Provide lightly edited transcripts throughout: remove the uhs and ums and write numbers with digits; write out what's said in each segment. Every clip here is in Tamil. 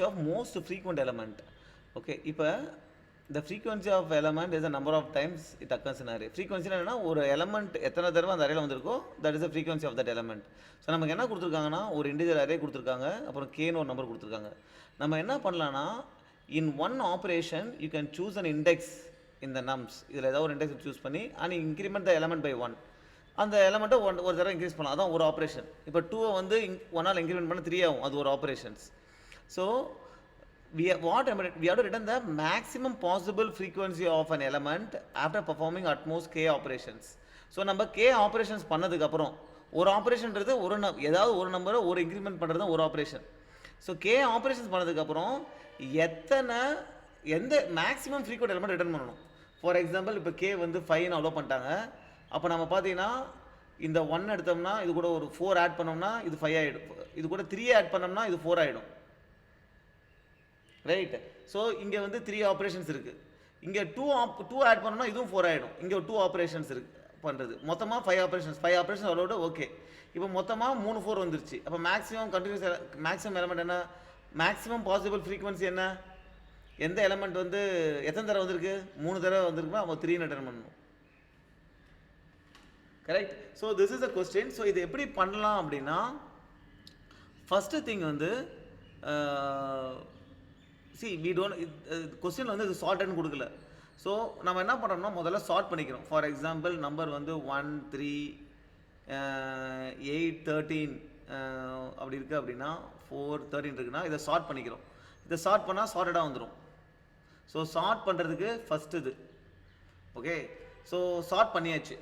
of most frequent element. Okay, இப்போ the frequency of element is the number of times it occurs in array. Frequency என்னன்னா ஒரு எலமெண்ட் எத்தனை தடவை அந்த அரேல வந்திருக்கோ that is the frequency of that element. So நமக்கு என்ன கொடுத்துருக்காங்கன்னா ஒரு இண்டிஜுவல் அரே கொடுத்துருக்காங்க, அப்புறம் கேன்னு ஒரு நம்பர் கொடுத்துருக்காங்க. நம்ம என்ன பண்ணலான்னா in one operation you can choose an index in the nums. இதில் ஏதாவது ஒரு இண்டெக்ஸ் சூஸ் பண்ணி and increment the element by 1. அந்த எலமெண்ட்டை ஒரு தடவை இன்க்ரீஸ் பண்ணலாம், அதான் ஒரு ஆப்ரேஷன். இப்போ 2 வந்து 1ஆல் இன்க்ரிமெண்ட் பண்ண 3 ஆகும், அது ஒரு operations. So we have to return the maximum possible frequency of an element after performing at most k operations. So நம்ம k operations பண்ணதுக்கு அப்புறம் ஒரு ஆப்ரேஷன்ன்றது ஏதாவது ஒரு நம்பரை ஒரு இன்க்ரிமெண்ட் பண்ணுறது தான் ஒரு ஆப்ரேஷன். ஸோ k ஆப்ரேஷன்ஸ் பண்ணதுக்கு அப்புறம் எந்த மேக்ஸிமம் ஃப்ரீக்வெண்ட் எலமெண்ட் ரிட்டர்ன் பண்ணணும். ஃபார் எக்ஸாம்பிள் இப்போ k வந்து 5ன்னு அலோவ் பண்ணிட்டாங்க. அப்போ நம்ம பார்த்தீங்கன்னா இந்த 1 எடுத்தோம்னா இது கூட ஒரு 4 ஆட் பண்ணோம்னா இது 5 ஆகிடும், இது கூட 3 ஆட் பண்ணோம்னா இது 4 ஆகிடும், ரைட். ஸோ இங்கே வந்து 3 ஆப்ரேஷன்ஸ் இருக்குது. இங்கே 2 ஆட் பண்ணோம்னா இதுவும் 4 ஆகிடும். இங்கே 2 ஆப்ரேஷன்ஸ் இருக்குது பண்ணுறது, மொத்தமாக 5 ஆப்ரேஷன்ஸ் அவ்வளோட. ஓகே, இப்போ மொத்தமாக 3 4 வந்துருச்சு. அப்போ மேக்ஸிமம் எலமெண்ட் என்ன, மேக்ஸிமம் பாசிபிள் ஃப்ரீக்வன்சி என்ன, எந்த எலமெண்ட் வந்து எத்தனை தடவை வந்திருக்கு, 3 தடவை வந்திருக்குன்னா அப்போ 3 ரிட்டர்ன் பண்ணணும், correct. So this is a question. So இது எப்படி பண்ணலாம் அப்படின்னா, ஃபஸ்ட்டு திங் வந்து we don't கொஸ்டின் வந்து இது சார்ட்னு கொடுக்கல. ஸோ நம்ம என்ன பண்ணுறோம்னா முதல்ல சார்ட் பண்ணிக்கிறோம். ஃபார் எக்ஸாம்பிள் நம்பர் வந்து 1 3 8 13 அப்படி இருக்குது அப்படின்னா 4 13 இருக்குன்னா இதை சார்ட் பண்ணிக்கிறோம். இதை சார்ட் பண்ணால் சார்ட்டடாக வந்துடும். ஸோ சார்ட் பண்ணுறதுக்கு ஃபஸ்ட்டு இது ஓகே. ஸோ சார்ட் பண்ணியாச்சு.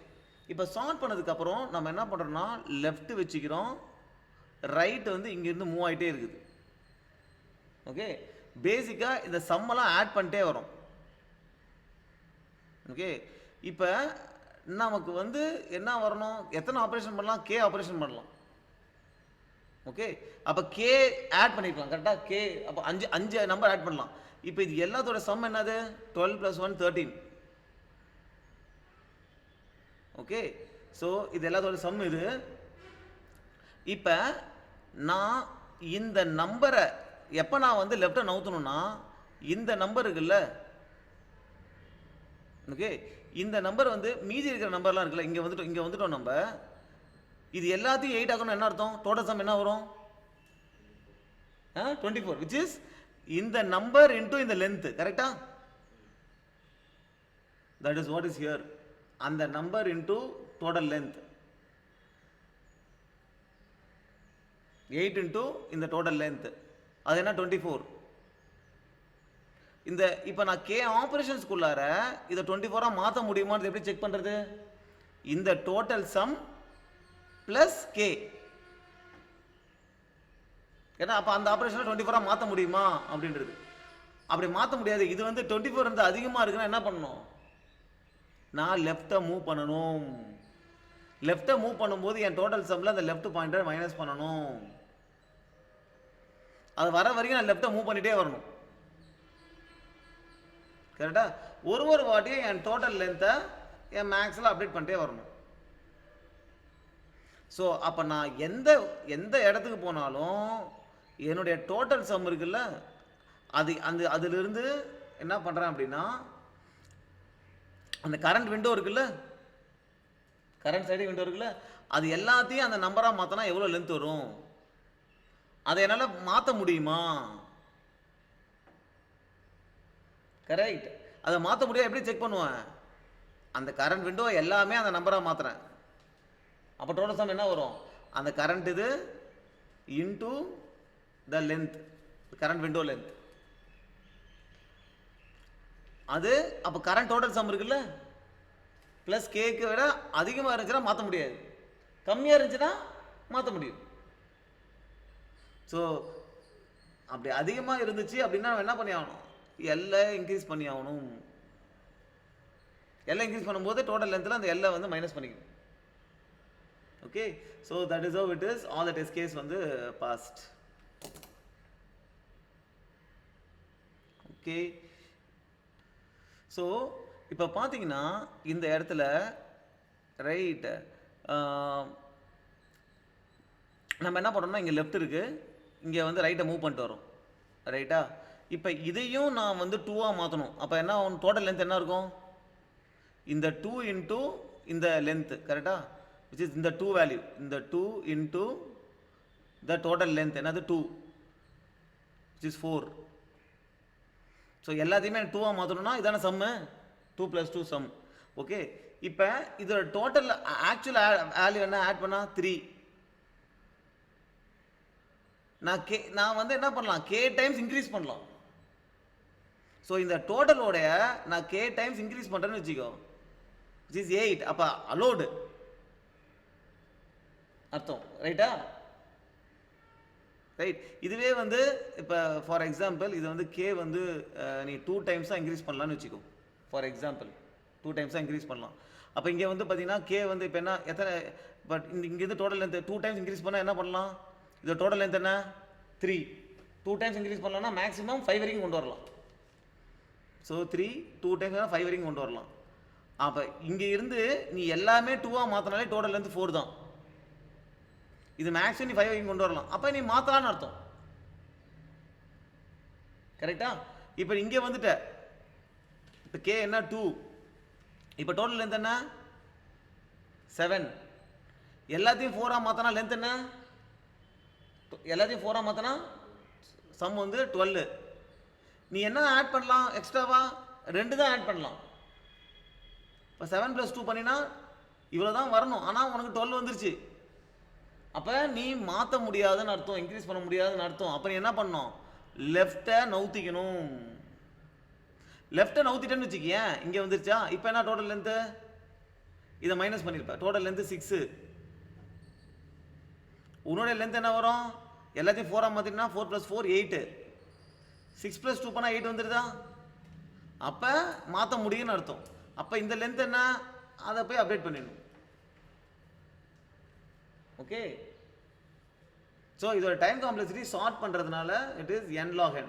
இப்போ சார்ட் பண்ணதுக்கப்புறம் நம்ம என்ன பண்ணுறோம்னா லெஃப்ட் வச்சுக்கிறோம், ரைட் வந்து இங்கேருந்து மூவ் ஆகிட்டே இருக்குது. ஓகே, பேசிக்காக இந்த சம்மெல்லாம் ஆட் பண்ணிட்டே வரும். ஓகே, இப்போ நமக்கு வந்து என்ன வரணும், எத்தனை ஆப்ரேஷன் பண்ணலாம், கே ஆப்ரேஷன் பண்ணலாம். ஓகே, அப்போ கே ஆட் பண்ணிக்கலாம் கரெக்டாக. கே அப்போ 5 நம்பர் ஆட் பண்ணலாம். இப்போ இது எல்லாத்தோட சம் என்னது, 12 + 1 13. ஓகே, ஸோ இது எல்லாத்தோட சம் இது. இப்போ நான் இந்த நம்பரை எப்போ நான் வந்து லெஃப்ட்டை நவுத்தணும்னா இந்த நம்பர் இருக்குல்ல, ஓகே, இந்த நம்பர் வந்து மீதி இருக்கிற நம்பர்லாம் இருக்குல்ல, இங்கே வந்துட்டோம் நம்ம. இது எல்லாத்தையும் 8 ஆகணும். என்ன அர்த்தம், டோட்டல் சம் என்ன வரும், 24, which is இந்த நம்பர் இன்டூ இந்த லென்த், கரெக்டா. that is what is here. அந்த number into total length 8 into இந்த டோட்டல் லென்த், அது என்ன 24. இந்த இப்போ நான் கே ஆப்ரேஷன்ஸ்குள்ளார இதை 24 மாற்ற முடியுமான்னு எப்படி செக் பண்ணுறது, இந்த டோட்டல் சம் ப்ளஸ் கே. ஏன்னா அப்போ அந்த ஆப்ரேஷனை 24 மாற்ற முடியுமா அப்படின்றது, அப்படி மாற்ற முடியாது. இது வந்து 24 வந்து அதிகமாக இருக்குன்னா என்ன பண்ணணும், நான் லெஃப்ட்டை மூவ் பண்ணணும். லெஃப்ட்டை மூவ் பண்ணும்போது என் டோட்டல் சம்மில் அந்த லெஃப்ட் பாயிண்டர் மைனஸ் பண்ணணும். அது வர வரைக்கும் நான் லெஃப்ட்டை மூவ் பண்ணிகிட்டே வரணும், கரெக்டா. ஒரு வாட்டியும் என் டோட்டல் லென்த்தை என் மேக்ஸில் அப்டேட் பண்ணிட்டே வரணும். ஸோ அப்போ நான் எந்த இடத்துக்கு போனாலும் என்னுடைய டோட்டல் சம் இருக்குல்ல, அதிலிருந்து என்ன பண்ணுறேன் அப்படின்னா அந்த கரண்ட் விண்டோ இருக்குல்ல, கரண்ட் சைடு விண்டோ இருக்குல்ல, அது எல்லாத்தையும் அந்த நம்பராக மாற்றினா எவ்வளோ லென்த் வரும், அதை என்னால் மாற்ற முடியுமா, கரெக்ட். அதை மாற்ற முடியாது. எப்படி செக் பண்ணுவேன், அந்த கரண்ட் விண்டோ எல்லாமே அந்த நம்பராக மாற்றுறேன். அப்போ டோட்டல் சம் என்ன வரும், அந்த கரண்ட் இது into the length, current window length, அது அப்போ கரண்ட் டோட்டல் சம் இருக்குல்ல ப்ளஸ் கேக்கு விட அதிகமாக இருந்துச்சுன்னா மாற்ற முடியாது, கம்மியாக இருந்துச்சுன்னா மாற்ற முடியும். ஸோ அப்படி அதிகமாக இருந்துச்சு அப்படின்னா என்ன பண்ணி ஆகணும், எல்லாம் இன்க்ரீஸ் பண்ணி ஆகணும். எல்லாம் இன்க்ரீஸ் பண்ணும்போது டோட்டல் லென்த்தில் அந்த எல்லாம் வந்து மைனஸ் பண்ணிக்கணும். Okay, so that is how it is. all the test case வந்து passed. ஓகே, ஸோ இப்போ பார்த்தீங்கன்னா இந்த இடத்துல ரைட் நம்ம என்ன பண்ணுறோம்னா இங்கே லெஃப்ட் இருக்குது, இங்கே வந்து ரைட்டை மூவ் பண்ணிட்டு வரோம். ரைட்டா? இப்போ இதையும் நான் வந்து 2ஆ மாற்றணும். அப்போ என்ன ஆகும்? டோட்டல் லென்த் என்ன இருக்கும்? இந்த 2 இன்ட்டு இந்த லென்த், கரெக்டா? விச் இஸ் இந்த 2 வேல்யூ, இந்த 2 இன்ட்டு த டோட்டல் லென்த் என்னது 2, விச் இஸ் 4. ஸோ எல்லாத்தையுமே 2ஆ மாற்றணும்னா இதான சம்மு, 2 + 2 சம். ஓகே, இப்போ இதோட டோட்டல் ஆக்சுவல் வேல்யூ என்ன ஆட் பண்ணால் 3. நான் வந்து என்ன பண்ணலாம்? k டைம்ஸ் இன்க்ரீஸ் பண்ணலாம். ஸோ இந்த டோட்டலோடைய நான் k டைம்ஸ் இன்க்ரீஸ் பண்ணுறேன்னு வச்சுக்கோ, விச் இஸ் 8. அப்போ அலோடு அர்த்தம், ரைட்டா? ரைட். இதுவே வந்து இப்போ ஃபார் எக்ஸாம்பிள் இது வந்து k வந்து நீ 2 டைம்ஸாக இன்க்ரீஸ் பண்ணலான்னு வச்சுக்கோ. ஃபார் எக்ஸாம்பிள் 2 டைம்ஸாக இன்க்ரீஸ் பண்ணலாம். அப்போ இங்கே வந்து பார்த்தீங்கன்னா k வந்து இப்போ என்ன எத்தனை, பட் இங்கேருந்து டோட்டல் லென்த் 2 டைம்ஸ் இன்க்ரீஸ் பண்ணால் என்ன பண்ணலாம்? இது டோட்டல் லென்த் என்ன 3. 2 டைம்ஸ் இன்க்ரீஸ் பண்ணலாம்னா மேக்ஸிமம் 5 வரைக்கும் கொண்டு வரலாம். ஸோ 3 2 டைம்ஸ் 5 வரைக்கும் கொண்டு வரலாம். அப்போ இங்கே இருந்து நீ எல்லாமே 2ஆக மாற்றினாலே டோட்டல் லென்த் 4 தான். இது மேக்ஸிமம் நீ 5 வரைக்கும் கொண்டு வரலாம். அப்போ நீ மாற்றலான்னு அர்த்தம், கரெக்டா? இப்போ இங்கே வந்துட்ட, இப்போ k என்ன 2, இப்போ டோட்டல் லென்த் என்ன 7. எல்லாத்தையும் 4ஆக மாற்றினா லென்த் என்ன? எல்லாத்தையும் 4ஆக மாற்றினா சம் வந்து 12. நீ என்ன ஆட் பண்ணலாம் எக்ஸ்ட்ராவா? 2 தான் ஆட் பண்ணலாம். இப்போ 7 + 2 பண்ணினா இவ்வளோ தான் வரணும், ஆனால் உனக்கு 12 வந்துருச்சு. அப்போ நீ மாற்ற முடியாதுன்னு அர்த்தம், இன்க்ரீஸ் பண்ண முடியாதுன்னு அர்த்தம். அப்போ நீ என்ன பண்ணணும்? லெஃப்டை நவுத்திக்கணும். லெஃப்டை நவுத்திட்டேன்னு வச்சுக்கியேன், இங்கே வந்துருச்சா? இப்போ என்ன டோட்டல் லென்த்து? இதை மைனஸ் பண்ணியிருப்பேன். Total length 6. உன்னுடைய லென்த் என்ன வரும்? எல்லாத்தையும் 4ஆக மாற்றினா 4 + 4 8. 6 + 2 பண்ணால் 8 வந்துடுதா? அப்போ மாற்ற முடியும்னு அர்த்தம். அப்போ இந்த லென்த் என்ன? அதை போய் அப்டேட் பண்ணிடணும். ஓகே, ஸோ இதோட டைம் காம்ப்ளெக்சிட்டி சார்ட் பண்ணுறதுனால it is n log n.